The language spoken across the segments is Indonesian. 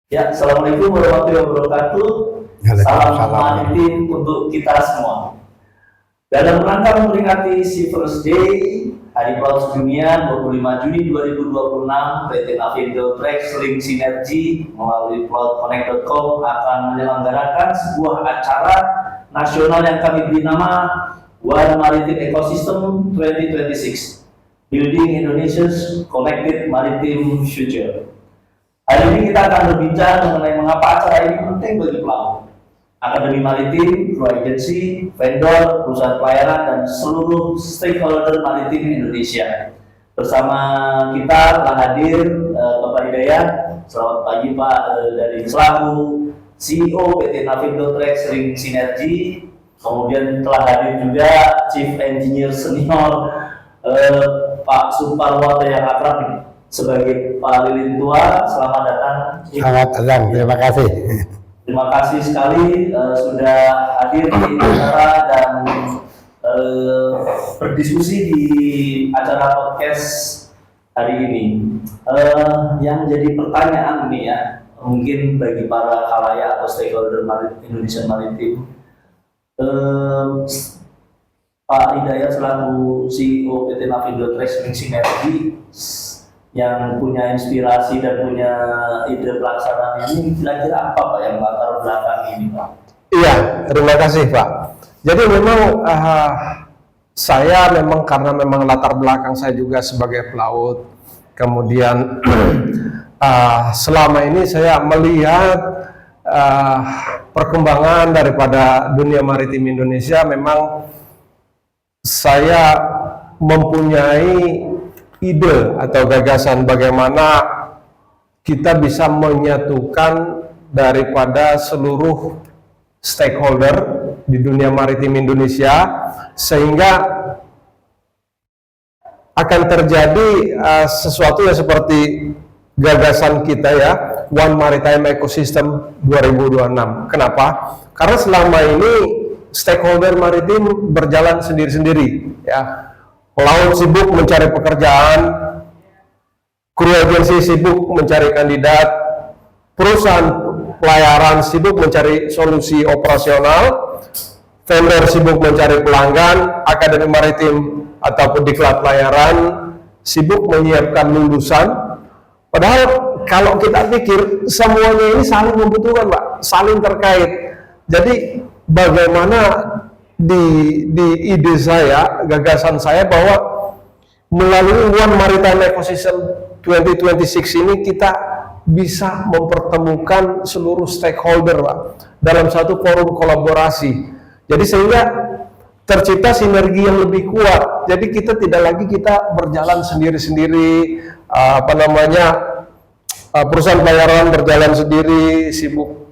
Ya, Assalamualaikum warahmatullahi wabarakatuh. Salam maritim untuk kita semua. Dalam rangka memperingati Seafarers Day, Hari Pelaut Dunia 25 Juni 2026, PT Navindo Trax Link Sinergi melalui pelautconnect.com akan menyelenggarakan sebuah acara nasional yang kami beri nama One Maritime Ecosystem 2026, Building Indonesia's Connected Maritime Future. Hari ini kita akan berbincang mengenai mengapa acara ini penting bagi pelaut, Akademi Maritim, Crew Agency, vendor, perusahaan pelayaran, dan seluruh stakeholder maritim Indonesia. Bersama kita telah hadir Bapak Hidayat. Selamat pagi Pak, dari selaku CEO PT Navindo Trax Link Sinergi. Kemudian telah hadir juga Chief Engineer Senior Pak Suparwo yang akrab sebagai Pak Lilin Tua. Selamat datang. Selamat datang, terima kasih. Terima kasih sekali sudah hadir di acara dan berdiskusi di acara podcast hari ini. Yang jadi pertanyaan nih ya, mungkin bagi para khalayak atau stakeholder Indonesia Maritim, Pak Hidayat selaku CEO PT Navindo Trax Link Sinergi yang punya inspirasi dan punya ide pelaksanaan ini, kira-kira apa Pak yang latar belakang ini Pak? Iya, terima kasih Pak. Jadi memang saya karena latar belakang saya juga sebagai pelaut, kemudian selama ini saya melihat perkembangan daripada dunia maritim Indonesia. Memang saya mempunyai ide atau gagasan bagaimana kita bisa menyatukan daripada seluruh stakeholder di dunia maritim Indonesia, sehingga akan terjadi sesuatu yang seperti gagasan kita ya, One Maritime Ecosystem 2026. Kenapa? Karena selama ini stakeholder maritim berjalan sendiri-sendiri ya. Pelaut sibuk mencari pekerjaan, Crew Agency sibuk mencari kandidat, perusahaan pelayaran sibuk mencari solusi operasional, vendor sibuk mencari pelanggan, Akademi Maritim ataupun diklat pelayaran sibuk menyiapkan lulusan. Padahal kalau kita pikir semuanya ini saling membutuhkan Pak, saling terkait. Jadi bagaimana di ide saya, gagasan saya bahwa melalui One Maritime Ecosystem 2026 ini kita bisa mempertemukan seluruh stakeholder Pak, dalam satu forum kolaborasi. Jadi sehingga tercipta sinergi yang lebih kuat. Jadi kita tidak lagi kita berjalan sendiri-sendiri, perusahaan pelayaran berjalan sendiri, sibuk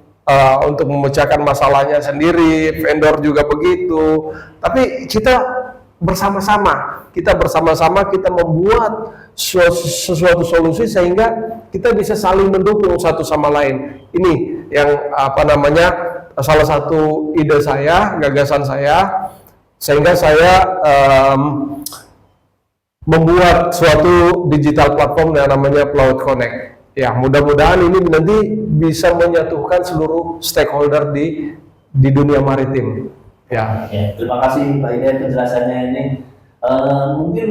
untuk memecahkan masalahnya sendiri, vendor juga begitu. Tapi kita bersama-sama kita membuat sesuatu solusi sehingga kita bisa saling mendukung satu sama lain. Ini yang salah satu ide saya, gagasan saya, sehingga saya membuat suatu digital platform yang namanya Pelaut Connect. Ya, mudah-mudahan ini nanti bisa menyatukan seluruh stakeholder di dunia maritim. Ya. Oke, terima kasih Pak Hidayat penjelasannya ini. Mungkin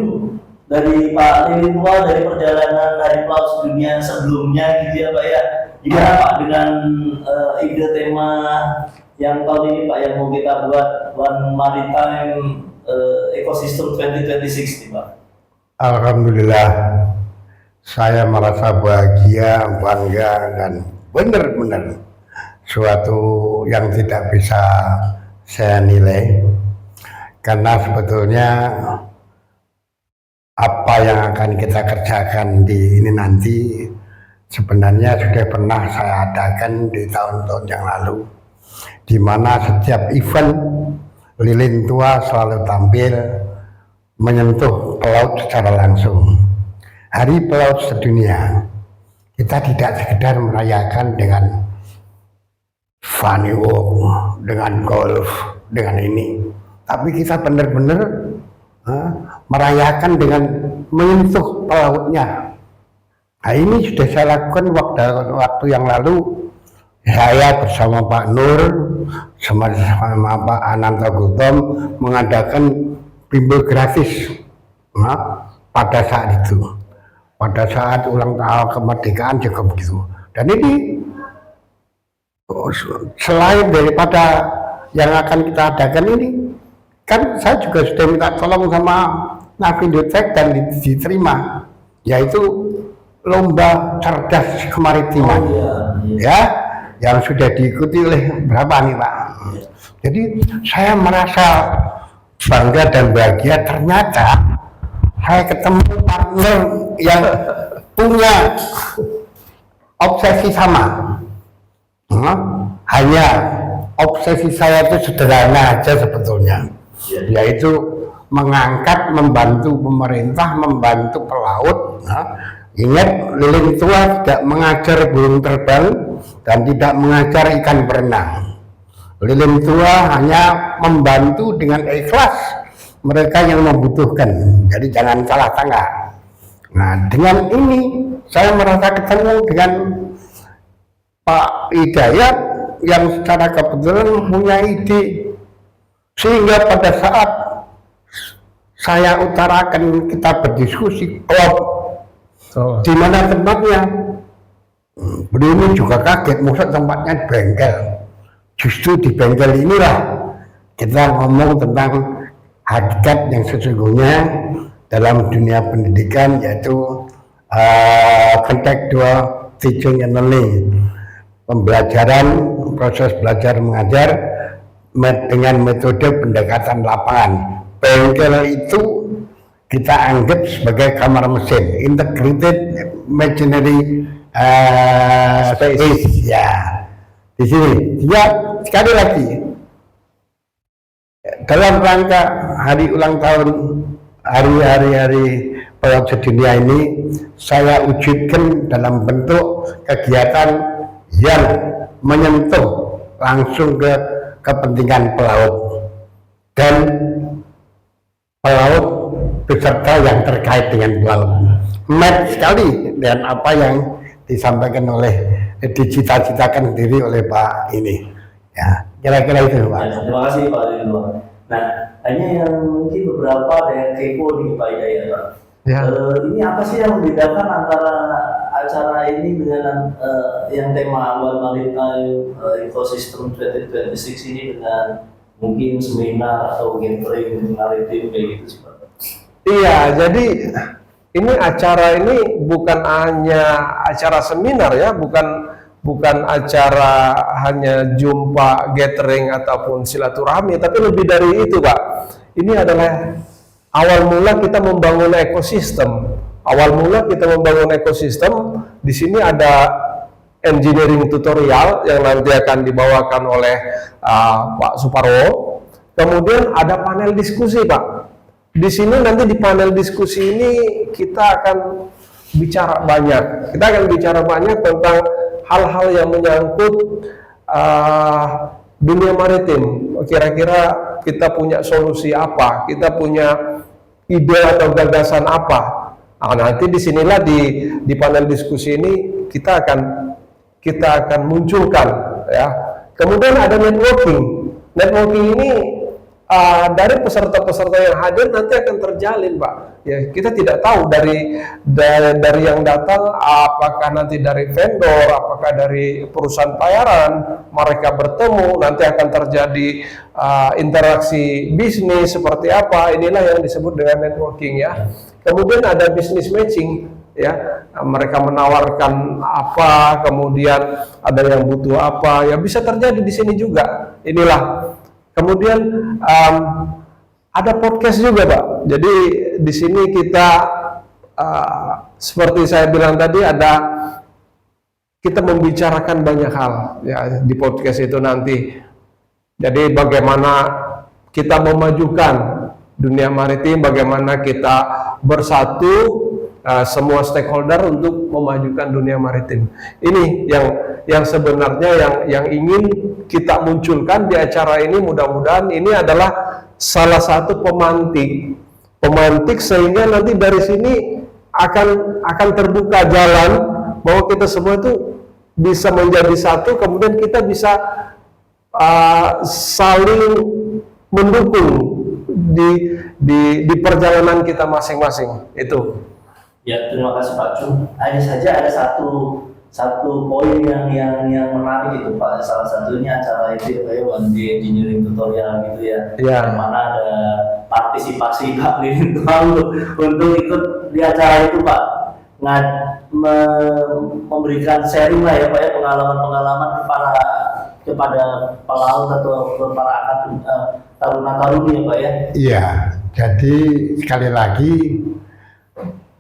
dari Pak Lilin Tua, dari perjalanan Hari Pelaut Dunia sebelumnya gitu ya Pak ya, gimana Pak dengan ide tema yang tahun ini Pak yang mau kita buat One Maritime Ecosystem 2026 nih Pak? Alhamdulillah, saya merasa bahagia, bangga, dan benar-benar suatu yang tidak bisa saya nilai, karena sebetulnya apa yang akan kita kerjakan di ini nanti sebenarnya sudah pernah saya adakan di tahun-tahun yang lalu, di mana setiap event Lilin Tua selalu tampil menyentuh pelaut secara langsung. Hari Pelaut Sedunia, kita tidak sekedar merayakan dengan funny walk, dengan golf, dengan ini, tapi kita benar-benar merayakan dengan menyentuh pelautnya. Nah, ini sudah saya lakukan waktu yang lalu. Saya bersama Pak Nur, sama Pak Ananta Gautam mengadakan bimbel gratis pada saat itu. Pada saat ulang tahun kemerdekaan juga begitu. Dan ini selain daripada yang akan kita adakan ini, kan saya juga sudah minta tolong sama Navindotek dan diterima, yaitu lomba cerdas kemaritiman, ya, yang sudah diikuti oleh berapa nih Pak. Jadi saya merasa bangga dan bahagia, ternyata saya ketemu partner yang punya obsesi sama. Hanya obsesi saya itu sederhana aja sebetulnya, yaitu mengangkat, membantu pemerintah, membantu pelaut. Ingat, lilin tua tidak mengajar burung terbang dan tidak mengajar ikan berenang. Lilin tua hanya membantu dengan ikhlas mereka yang membutuhkan. Jadi jangan salah tangkap. Nah, dengan ini saya merasa ketemu dengan Pak Hidayat yang secara kebetulan punya ide, sehingga pada saat saya utarakan kita berdiskusi di mana tempatnya, beliau ini juga kaget, maksud tempatnya di bengkel. Justru di bengkel inilah kita ngomong tentang hakikat yang sesungguhnya dalam dunia pendidikan, yaitu contextual teaching and learning, pembelajaran, proses belajar mengajar dengan metode pendekatan lapangan. Bengkel itu kita anggap sebagai kamar mesin, integrated machinery space, ya. Di sini, ya, sekali lagi dalam rangka hari ulang tahun hari pelaut sedunia ini, saya wujudkan dalam bentuk kegiatan yang menyentuh langsung ke kepentingan pelaut dan pelaut beserta yang terkait dengan pelaut. Match sekali dengan apa yang disampaikan oleh, dicita-citakan sendiri oleh Pak ini. Ya, kira-kira itu Pak. Ya, terima kasih Pak Ridwan. Nah, hanya yang mungkin beberapa ada yang kepo nih Pak Hidayat Pak. Ya. Ini apa sih yang membedakan antara acara ini dengan yang tema One Maritime Ecosystem 2026 ini dengan mungkin seminar atau gathering maritim kayak gitu sih Pak? Iya, jadi ini acara ini bukan hanya acara seminar ya, bukan acara hanya jumpa, gathering ataupun silaturahmi, tapi lebih dari itu Pak. Ini adalah awal mula kita membangun ekosistem. Awal mula kita membangun ekosistem, di sini ada engineering tutorial yang nanti akan dibawakan oleh Pak Suparwo. Kemudian ada panel diskusi Pak. Di sini nanti di panel diskusi ini kita akan bicara banyak. Kita akan bicara banyak tentang hal-hal yang menyangkut dunia maritim. Kira-kira kita punya solusi apa? Kita punya ide atau gagasan apa? Nah, nanti disinilah di panel diskusi ini kita akan munculkan ya. Kemudian ada networking. Networking ini dari peserta-peserta yang hadir nanti akan terjalin Pak. Ya, kita tidak tahu dari yang datang apakah nanti dari vendor, apakah dari perusahaan pelayaran, mereka bertemu, nanti akan terjadi interaksi bisnis seperti apa. Inilah yang disebut dengan networking ya. Kemudian ada business matching ya. Mereka menawarkan apa, kemudian ada yang butuh apa, ya bisa terjadi di sini juga. Inilah. Kemudian ada podcast juga Pak. Jadi di sini kita seperti saya bilang tadi, kita membicarakan banyak hal ya di podcast itu nanti. Jadi bagaimana kita memajukan dunia maritim, bagaimana kita bersatu semua stakeholder untuk memajukan dunia maritim. Ini yang sebenarnya yang ingin kita munculkan di acara ini. Mudah-mudahan ini adalah salah satu pemantik sehingga nanti dari sini akan terbuka jalan bahwa kita semua itu bisa menjadi satu, kemudian kita bisa saling mendukung di perjalanan kita masing-masing itu. Ya, terima kasih Pak Cung. Hanya saja ada satu poin yang menarik itu Pak. Salah satunya acara itu kayak One Day Engineering Tutorial gitu ya. Ya. Di mana ada partisipasi Pak Lilin untuk ikut di acara itu Pak. Memberikan sharing lah ya Pak ya, pengalaman-pengalaman kepada pelaut atau para taruna-taruni ya Pak ya. Iya, jadi sekali lagi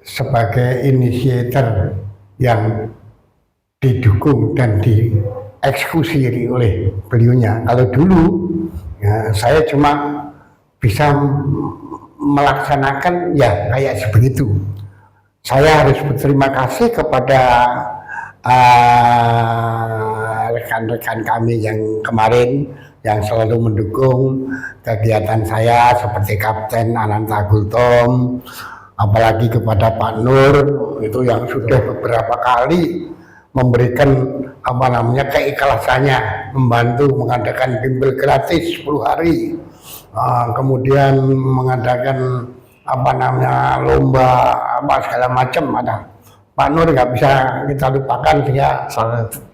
sebagai inisiator yang didukung dan dieksekusi oleh beliaunya. Kalau dulu ya, saya cuma bisa melaksanakan ya kayak sebegitu. Saya harus berterima kasih kepada rekan-rekan kami yang kemarin yang selalu mendukung kegiatan saya, seperti Kapten Ananta Gultom, apalagi kepada Pak Nur itu yang sudah beberapa kali memberikan keikhlasannya membantu mengadakan bimbel gratis 10 hari, kemudian mengadakan lomba segala macam ada. Pak Nur nggak bisa kita lupakan ya.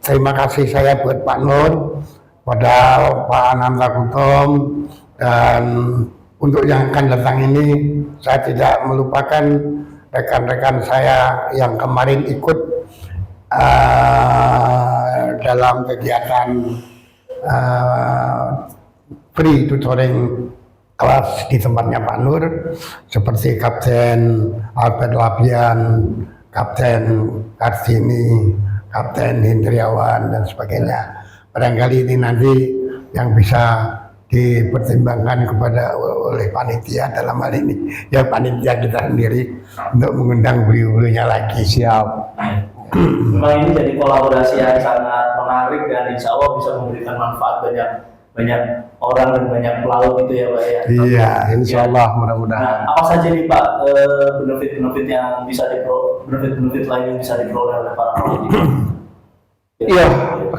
Terima kasih saya buat Pak Nur, pada Pak Ananta Gultom, dan untuk yang akan datang ini saya tidak melupakan rekan-rekan saya yang kemarin ikut dalam kegiatan free tutoring kelas di tempatnya Pak Nur, seperti Kapten Albert Labian, Kapten Kartini, Kapten Hendriawan, dan sebagainya. Barangkali ini nanti yang bisa dipertimbangkan oleh panitia dalam hal ini, ya panitia kita sendiri, untuk mengundang beliau-beliaunya lagi. Siap. Memang ini jadi kolaborasi yang sangat menarik dan insya Allah bisa memberikan manfaat banyak orang dan banyak pelaut itu ya Pak ya. Iya, insya Allah mudah-mudahan. Nah, apa saja nih Pak benefit-benefit yang bisa benefit lain yang bisa diperoleh oleh para pelaut ini? Iya,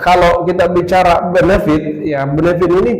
kalau kita bicara benefit, ya benefit ini